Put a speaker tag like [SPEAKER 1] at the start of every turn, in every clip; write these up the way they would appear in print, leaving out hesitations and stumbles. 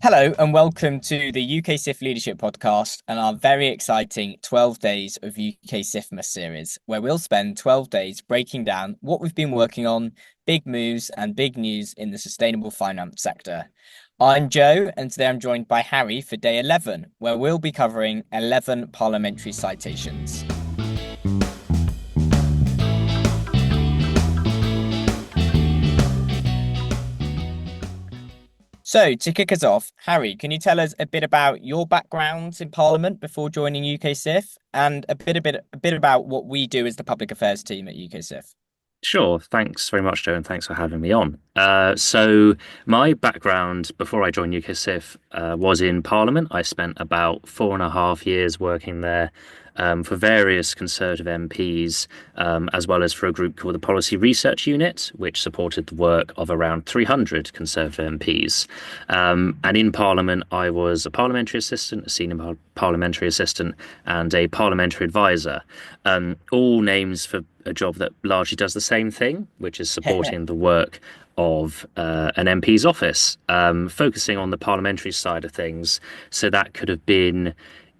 [SPEAKER 1] Hello and welcome to the UKSIF Leadership Podcast and our very exciting 12 Days of UKSIF-mas series, where we'll spend 12 days breaking down what we've been working on, big moves and big news in the sustainable finance sector. I'm Joe, and today I'm joined by Harry for day 11, where we'll be covering 11 parliamentary citations. So, to kick us off, Harry, can you tell us a bit about your background in Parliament before joining UKSIF and a bit about what we do as the public affairs team at UKSIF?
[SPEAKER 2] Sure. Thanks very much, Joe, and thanks for having me on. So my background before I joined UKSIF was in Parliament. I spent about 4.5 years working there for various Conservative MPs, as well as for a group called the Policy Research Unit, which supported the work of around 300 Conservative MPs. And in Parliament, I was a parliamentary assistant, a senior parliamentary assistant, and a parliamentary advisor. All names for a job that largely does the same thing, which is supporting the work of an MP's office, focusing on the parliamentary side of things. So that could have been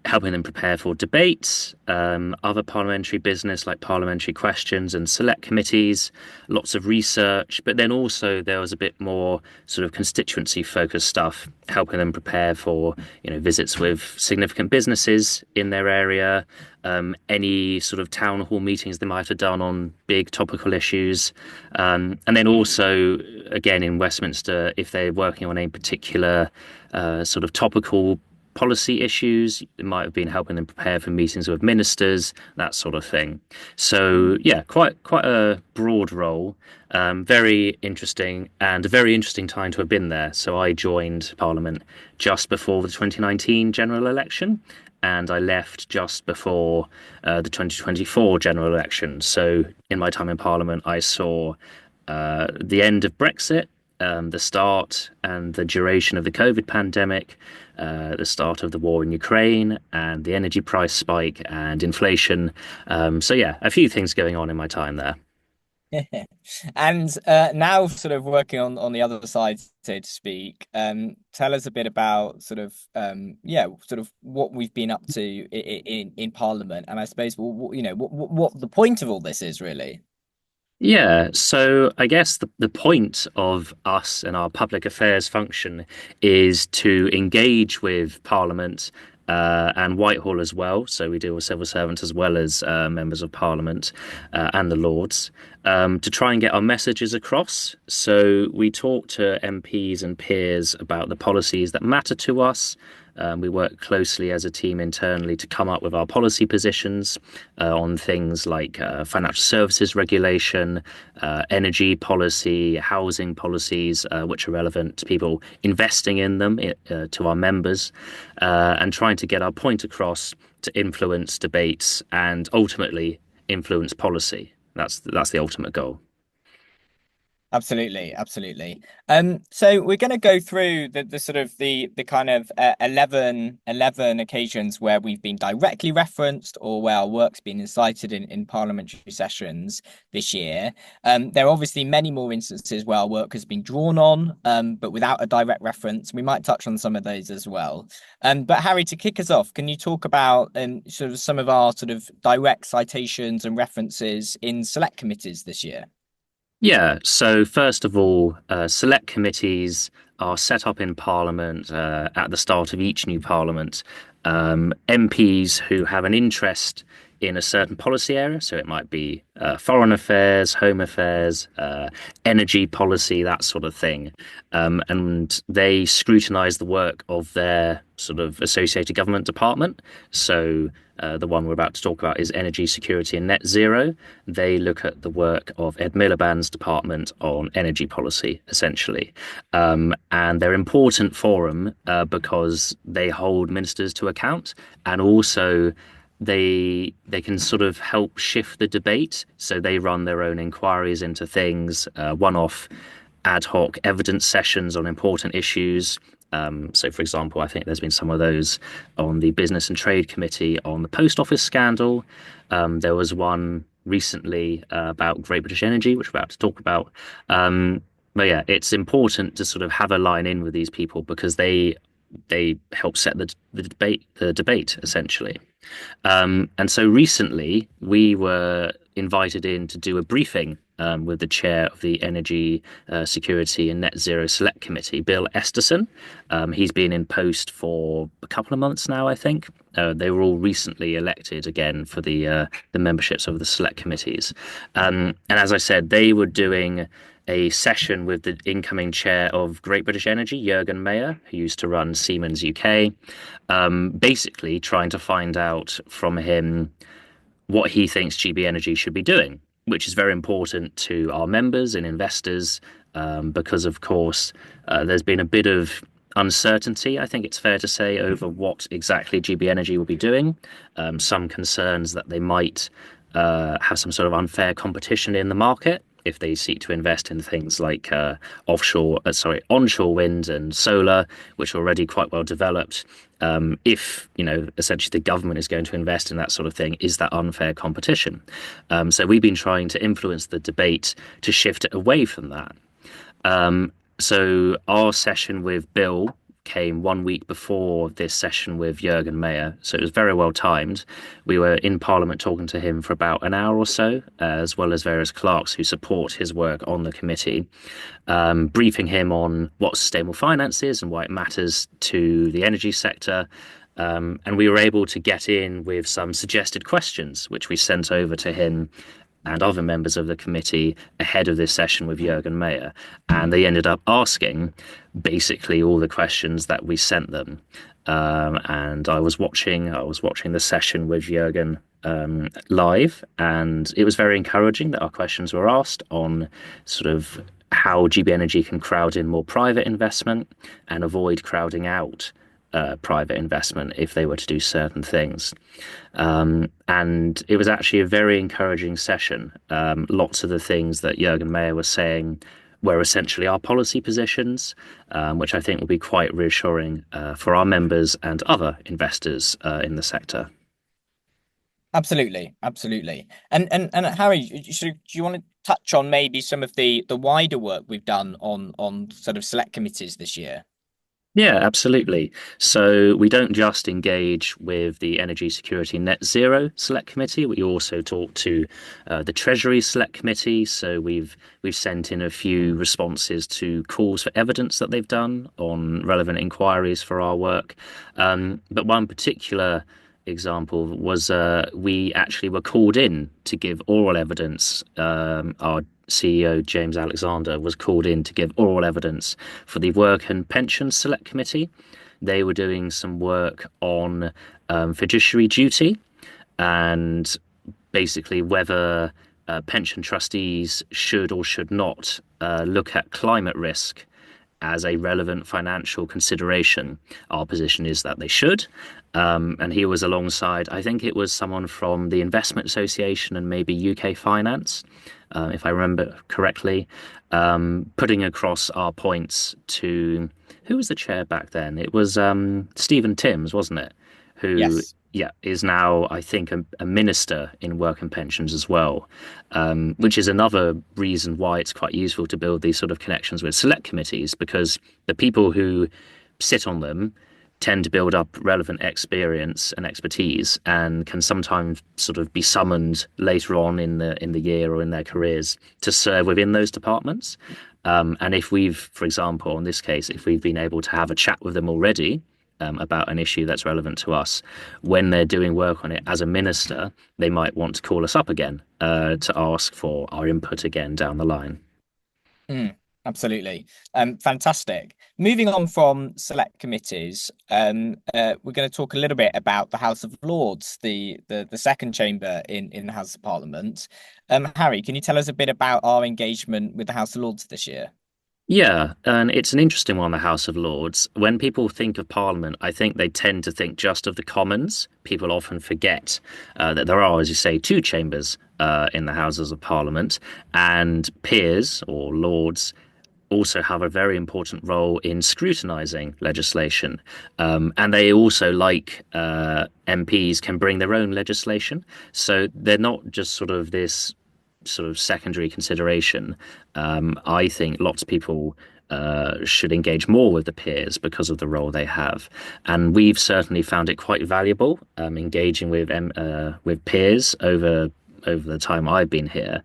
[SPEAKER 2] helping them prepare for debates, other parliamentary business like parliamentary questions and select committees, lots of research, but then also there was a bit more sort of constituency focused stuff, helping them prepare for, visits with significant businesses in their area, any sort of town hall meetings they might have done on big topical issues. And then also, again, in Westminster, if they're working on a particular sort of topical policy issues. It might have been helping them prepare for meetings with ministers, that sort of thing. So yeah, quite a broad role, very interesting and a very interesting time to have been there. So I joined Parliament just before the 2019 general election, and I left just before the 2024 general election. So in my time in Parliament, I saw the end of Brexit, the start and the duration of the COVID pandemic, the start of the war in Ukraine, and the energy price spike and inflation. So yeah, a few things going on in my time there.
[SPEAKER 1] And now sort of working on the other side, so to speak, tell us a bit about sort of what we've been up to in Parliament, and I suppose what the point of all this is really.
[SPEAKER 2] Yeah, so I guess the point of us and our public affairs function is to engage with Parliament and Whitehall as well. So we deal with civil servants as well as members of Parliament and the Lords to try and get our messages across. So we talk to MPs and peers about the policies that matter to us. We work closely as a team internally to come up with our policy positions on things like financial services regulation, energy policy, housing policies, which are relevant to people investing in them, to our members, and trying to get our point across to influence debates and ultimately influence policy. That's the ultimate goal.
[SPEAKER 1] Absolutely, absolutely. So we're going to go through the sort of the kind of 11 occasions where we've been directly referenced or where our work's been incited in parliamentary sessions this year. There are obviously many more instances where our work has been drawn on, but without a direct reference. We might touch on some of those as well. But Harry, to kick us off, can you talk about sort of some of our sort of direct citations and references in select committees this year?
[SPEAKER 2] Yeah, so first of all, select committees are set up in Parliament at the start of each new Parliament. MPs who have an interest in a certain policy area, so it might be foreign affairs, home affairs, energy policy, that sort of thing. And they scrutinise the work of their sort of associated government department. So the one we're about to talk about is energy security and net zero. They look at the work of Ed Miliband's department on energy policy, essentially. And they're important for them because they hold ministers to account, and also they can sort of help shift the debate. So they run their own inquiries into things, one-off ad hoc evidence sessions on important issues. So, for example, I think there's been some of those on the Business and Trade Committee on the post office scandal. There was one recently about Great British Energy, which we're about to talk about. But yeah, it's important to sort of have a line in with these people because they they help set the debate essentially. And so recently we were invited in to do a briefing with the chair of the Energy Security and Net Zero Select Committee, Bill Esterson. He's been in post for a couple of months now, I think. They were all recently elected again for the memberships of the select committees. And as I said, they were doing a session with the incoming chair of Great British Energy, Jürgen Mayer, who used to run Siemens UK, basically trying to find out from him what he thinks GB Energy should be doing, which is very important to our members and investors because, of course, there's been a bit of uncertainty, I think it's fair to say, over what exactly GB Energy will be doing. Some concerns that they might have some sort of unfair competition in the market if they seek to invest in things like onshore wind and solar, which are already quite well developed. If, essentially the government is going to invest in that sort of thing, is that unfair competition? So we've been trying to influence the debate to shift it away from that. So our session with Bill came 1 week before this session with Jürgen Mayer, so it was very well timed. We were in Parliament talking to him for about an hour or so, as well as various clerks who support his work on the committee, briefing him on what sustainable finance is and why it matters to the energy sector. And we were able to get in with some suggested questions, which we sent over to him and other members of the committee ahead of this session with Jürgen Mayer. And they ended up asking basically all the questions that we sent them. And I was watching the session with Jürgen live, and it was very encouraging that our questions were asked on sort of how GB Energy can crowd in more private investment and avoid crowding out private investment if they were to do certain things. And it was actually a very encouraging session. Lots of the things that Jürgen Mayer was saying were essentially our policy positions, which I think will be quite reassuring for our members and other investors in the sector.
[SPEAKER 1] Absolutely, absolutely. And Harry, do you want to touch on maybe some of the wider work we've done on sort of select committees this year?
[SPEAKER 2] Yeah, absolutely. So we don't just engage with the Energy Security Net Zero Select Committee. We also talk to the Treasury Select Committee. So we've sent in a few responses to calls for evidence that they've done on relevant inquiries for our work. But one particular example was we actually were called in to give oral evidence. Our CEO, James Alexander, was called in to give oral evidence for the Work and Pensions Select Committee. They were doing some work on fiduciary duty and basically whether pension trustees should or should not look at climate risk as a relevant financial consideration. Our position is that they should. And he was alongside, I think it was someone from the Investment Association and maybe UK Finance, if I remember correctly, putting across our points to, who was the chair back then? It was Stephen Timms, wasn't it? Who,
[SPEAKER 1] Yes.
[SPEAKER 2] yeah, is now, I think, a minister in work and pensions as well, which is another reason why it's quite useful to build these sort of connections with select committees, because the people who sit on them tend to build up relevant experience and expertise and can sometimes sort of be summoned later on in the year or in their careers to serve within those departments. And if we've, for example, in this case, if we've been able to have a chat with them already about an issue that's relevant to us, when they're doing work on it as a minister, they might want to call us up again to ask for our input again down the line.
[SPEAKER 1] Mm, absolutely. Fantastic. Moving on from select committees, we're going to talk a little bit about the House of Lords, the second chamber in the House of Parliament. Harry, can you tell us a bit about our engagement with the House of Lords this year?
[SPEAKER 2] Yeah, and it's an interesting one, the House of Lords. When people think of Parliament, I think they tend to think just of the Commons. People often forget that there are, as you say, two chambers in the Houses of Parliament, and peers or lords also have a very important role in scrutinising legislation. And they also, like MPs, can bring their own legislation. So they're not just sort of this sort of secondary consideration. I think lots of people should engage more with the peers because of the role they have. And we've certainly found it quite valuable engaging with peers over the time I've been here.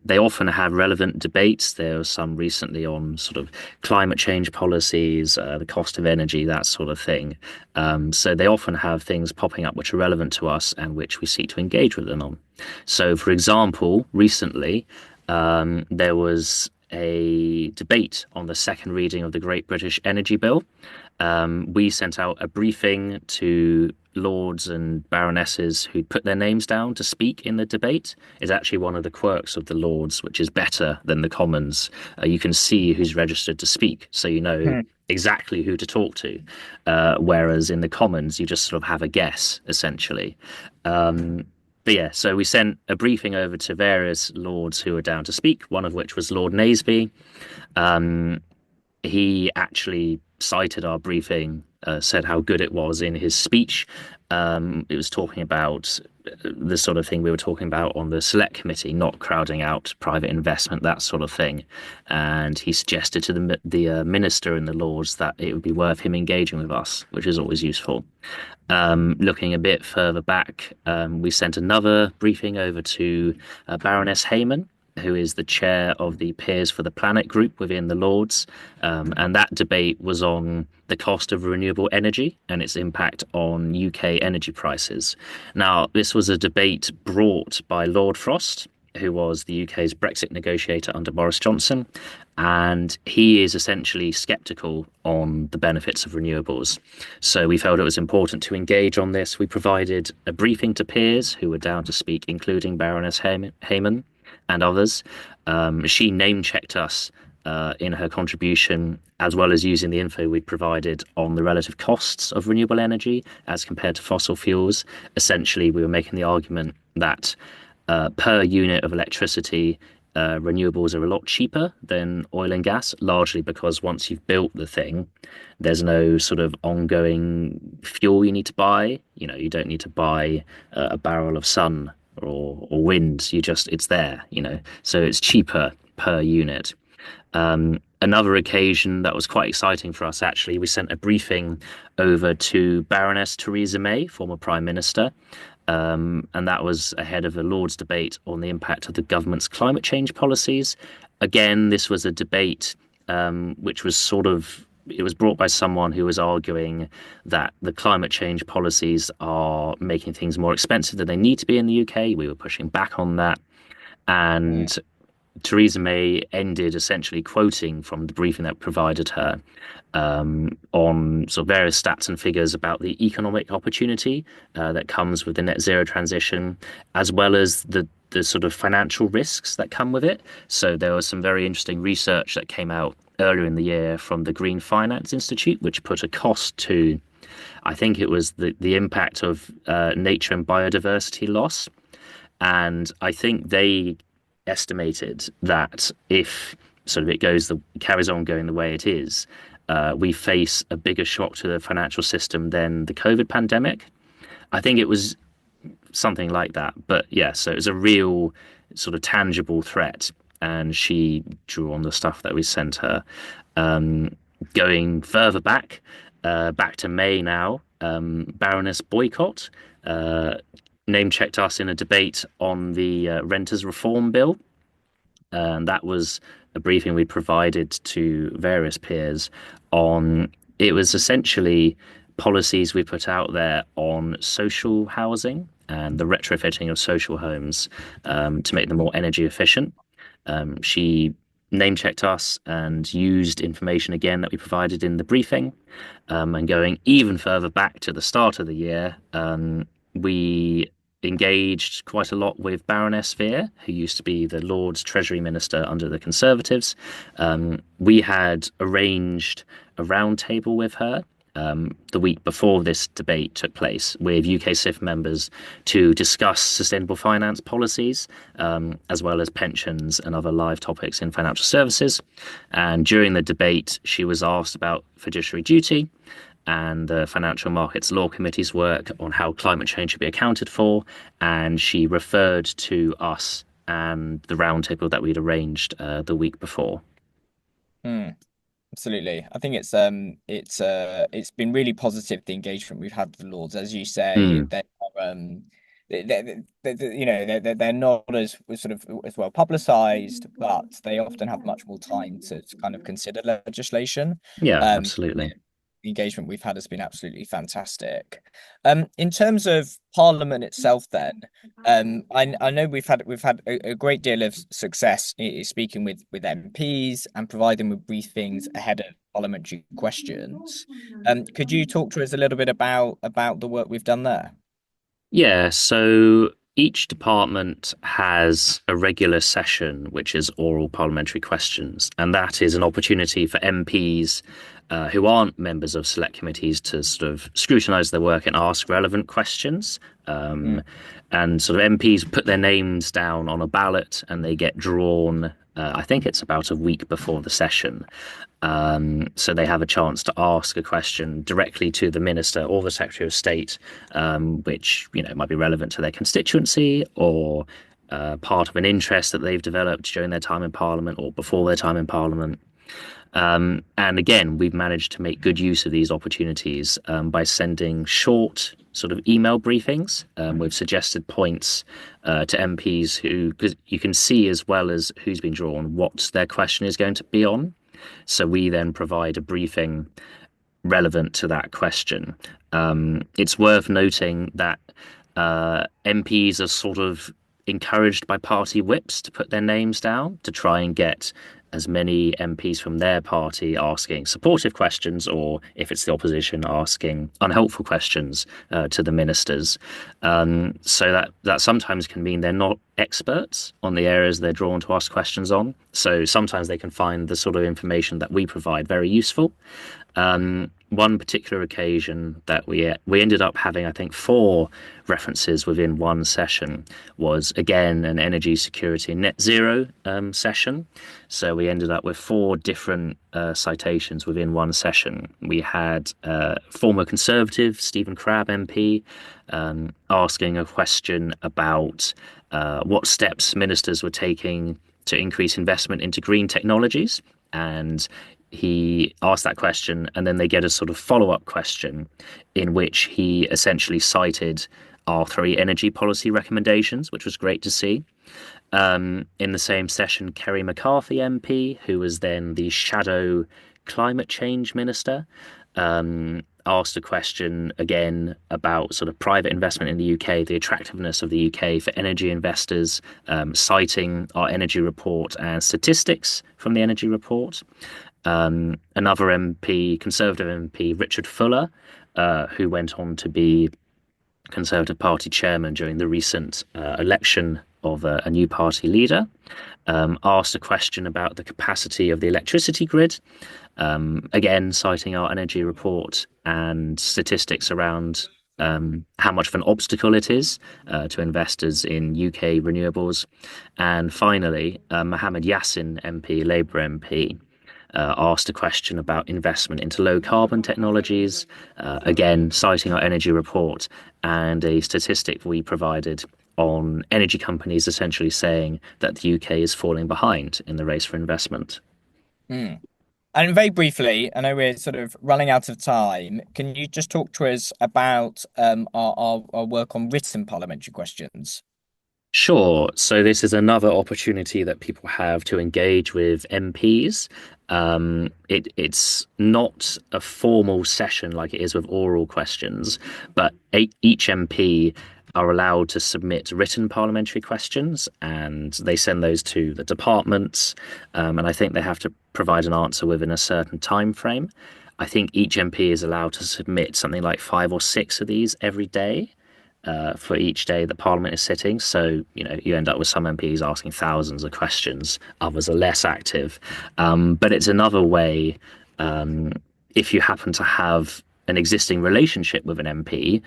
[SPEAKER 2] They often have relevant debates. There was some recently on sort of climate change policies, the cost of energy, that sort of thing. So they often have things popping up which are relevant to us and which we seek to engage with them on. So, for example, recently there was a debate on the second reading of the Great British Energy Bill. We sent out a briefing to lords and baronesses who put their names down to speak in the debate. Is actually one of the quirks of the lords, which is better than the commons. You can see who's registered to speak, so you know
[SPEAKER 1] Hmm.
[SPEAKER 2] exactly who to talk to. Whereas in the commons, you just sort of have a guess, essentially. Um, but yeah, so we sent a briefing over to various lords who were down to speak, one of which was Lord Naseby. Um, he actually cited our briefing, said how good it was in his speech. It was talking about the sort of thing we were talking about on the select committee, not crowding out private investment, that sort of thing. And he suggested to the minister and the lords that it would be worth him engaging with us, which is always useful. Looking a bit further back, we sent another briefing over to Baroness Hayman, who is the chair of the Peers for the Planet group within the Lords. And that debate was on the cost of renewable energy and its impact on UK energy prices. Now, this was a debate brought by Lord Frost, who was the UK's Brexit negotiator under Boris Johnson, and he is essentially skeptical on the benefits of renewables. So we felt it was important to engage on this. We provided a briefing to peers who were down to speak, including Baroness Hayman and others. She name checked us in her contribution, as well as using the info we provided on the relative costs of renewable energy as compared to fossil fuels. Essentially, we were making the argument that per unit of electricity, renewables are a lot cheaper than oil and gas, largely because once you've built the thing, there's no sort of ongoing fuel you need to buy. You know, you don't need to buy a barrel of sun or wind. It's there, you know, so it's cheaper per unit. Another occasion that was quite exciting for us, actually, we sent a briefing over to Baroness Theresa May, former Prime Minister, and that was ahead of a Lord's debate on the impact of the government's climate change policies. Again, this was a debate which was it was brought by someone who was arguing that the climate change policies are making things more expensive than they need to be in the UK. We were pushing back on that.
[SPEAKER 1] Hmm.
[SPEAKER 2] And Theresa May ended essentially quoting from the briefing that provided her on sort of various stats and figures about the economic opportunity that comes with the net zero transition, as well as the sort of financial risks that come with it. So there was some very interesting research that came out earlier in the year from the Green Finance Institute, which put a cost to, I think it was the impact of nature and biodiversity loss. And I think they estimated that if sort of carries on going the way it is, we face a bigger shock to the financial system than the COVID pandemic. I think it was something like that. But yeah, so it was a real sort of tangible threat. And she drew on the stuff that we sent her. Um, Going further back to May now, Baroness Boycott uh, name checked us in a debate on the Renters Reform Bill. And that was a briefing we provided to various peers on. It was essentially policies we put out there on social housing and the retrofitting of social homes to make them more energy efficient. She name checked us and used information again that we provided in the briefing. And going even further back to the start of the year, we engaged quite a lot with Baroness Veer, who used to be the Lord's Treasury Minister under the Conservatives. We had arranged a roundtable with her the week before this debate took place with UKSIF members to discuss sustainable finance policies, as well as pensions and other live topics in financial services. And during the debate, she was asked about fiduciary duty and the Financial Markets Law Committee's work on how climate change should be accounted for. And she referred to us and the roundtable that we'd arranged the week before.
[SPEAKER 1] Hmm. Absolutely. I think it's been really positive the engagement we've had with the Lords. As you say,
[SPEAKER 2] Mm,
[SPEAKER 1] they are you know they're not as sort of as well publicized, but they often have much more time to kind of consider legislation.
[SPEAKER 2] yeah,
[SPEAKER 1] Um,
[SPEAKER 2] absolutely.
[SPEAKER 1] the engagement we've had has been absolutely fantastic. In terms of Parliament itself, then, I know we've had a great deal of success speaking with MPs and providing with briefings ahead of parliamentary questions. Could you talk to us a little bit about the work we've done there?
[SPEAKER 2] Yeah, so each department has a regular session, which is oral parliamentary questions, and that is an opportunity for MPs who aren't members of select committees to sort of scrutinise their work and ask relevant questions.
[SPEAKER 1] Mm,
[SPEAKER 2] Um, and sort of MPs put their names down on a ballot and they get drawn. I think it's about a week before the session. So they have a chance to ask a question directly to the minister or the secretary of state, which might be relevant to their constituency or part of an interest that they've developed during their time in Parliament or before their time in Parliament. And again, we've managed to make good use of these opportunities by sending short sort of email briefings with suggested points to MPs who, because you can see as well as who's been drawn what their question is going to be on. So we then provide a briefing relevant to that question. It's worth noting that MPs are sort of encouraged by party whips to put their names down to try and get as many MPs from their party asking supportive questions, or if it's the opposition, asking unhelpful questions to the ministers. So that sometimes can mean they're not experts on the areas they're drawn to ask questions on. So sometimes they can find the sort of information that we provide very useful. One particular occasion that we ended up having, I think, four references within one session was again an energy security and net zero session. So we ended up with four different citations within one session. We had former Conservative Stephen Crabb MP asking a question about what steps ministers were taking to increase investment into green technologies. And he asked that question, and then they get a sort of follow-up question in which he essentially cited our three energy policy recommendations, which was great to see. In the same session, Kerry McCarthy MP, who was then the shadow climate change minister, asked a question again about sort of private investment in the UK, the attractiveness of the UK for energy investors, citing our energy report and statistics from the energy report. Another MP, Conservative MP, Richard Fuller, who went on to be Conservative Party chairman during the recent election of a new party leader, asked a question about the capacity of the electricity grid, again citing our energy report and statistics around how much of an obstacle it is to investors in UK renewables. And finally, Mohammed Yassin MP, Labour MP, asked a question about investment into low carbon technologies, again, citing our energy report and a statistic we provided on energy companies essentially saying that the UK is falling behind in the race for investment.
[SPEAKER 1] mm. And very briefly, I know we're sort of running out of time. Can you just talk to us about our work on written parliamentary questions?
[SPEAKER 2] Sure. So this is another opportunity that people have to engage with MPs. It's not a formal session like it is with oral questions, but each MP are allowed to submit written parliamentary questions, and they send those to the departments. And I think they have to provide an answer within a certain time frame. I think each MP is allowed to submit something like five or six of these every day for each day that Parliament is sitting. So, you end up with some MPs asking thousands of questions, others are less active. But it's another way, um, if you happen to have an existing relationship with an MP,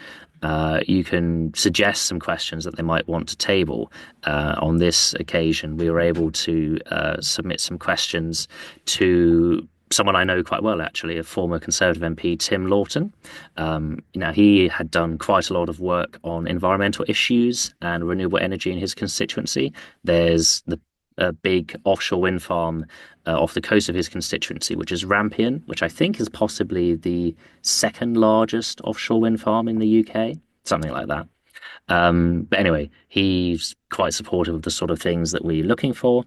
[SPEAKER 2] you can suggest some questions that they might want to table. On this occasion, we were able to submit some questions to someone I know quite well, actually, a former Conservative MP, Tim Lawton. Now, he had done quite a lot of work on environmental issues and renewable energy in his constituency. There's the a big offshore wind farm off the coast of his constituency, which is Rampion, which I think is possibly the second largest offshore wind farm in the UK, something like that. But anyway, he's quite supportive of the sort of things that we're looking for.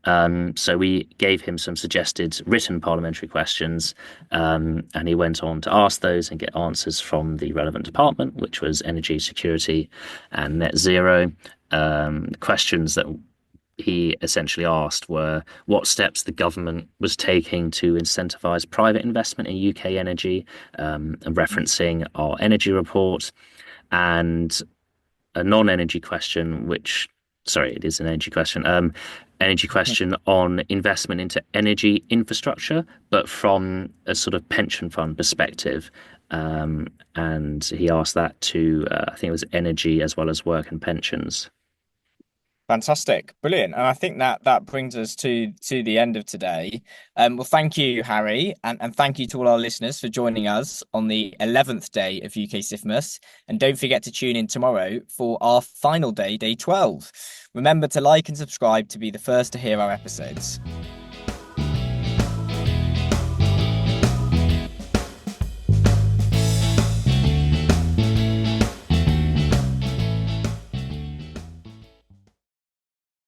[SPEAKER 2] So we gave him some suggested written parliamentary questions, and he went on to ask those and get answers from the relevant department, which was energy security and net zero. Questions that he essentially asked were what steps the government was taking to incentivize private investment in UK energy, and referencing our energy report, and a non-energy question, which, sorry, it is an energy question. Energy question on investment into energy infrastructure, but from a sort of pension fund perspective. And he asked that to, I think it was energy as well as work and pensions.
[SPEAKER 1] Fantastic, brilliant, and I think that that brings us to the end of today. Well, thank you, Harry, and thank you to all our listeners for joining us on the 11th day of UKSIF-mas. And don't forget to tune in tomorrow for our final day, day 12. Remember to like and subscribe to be the first to hear our episodes.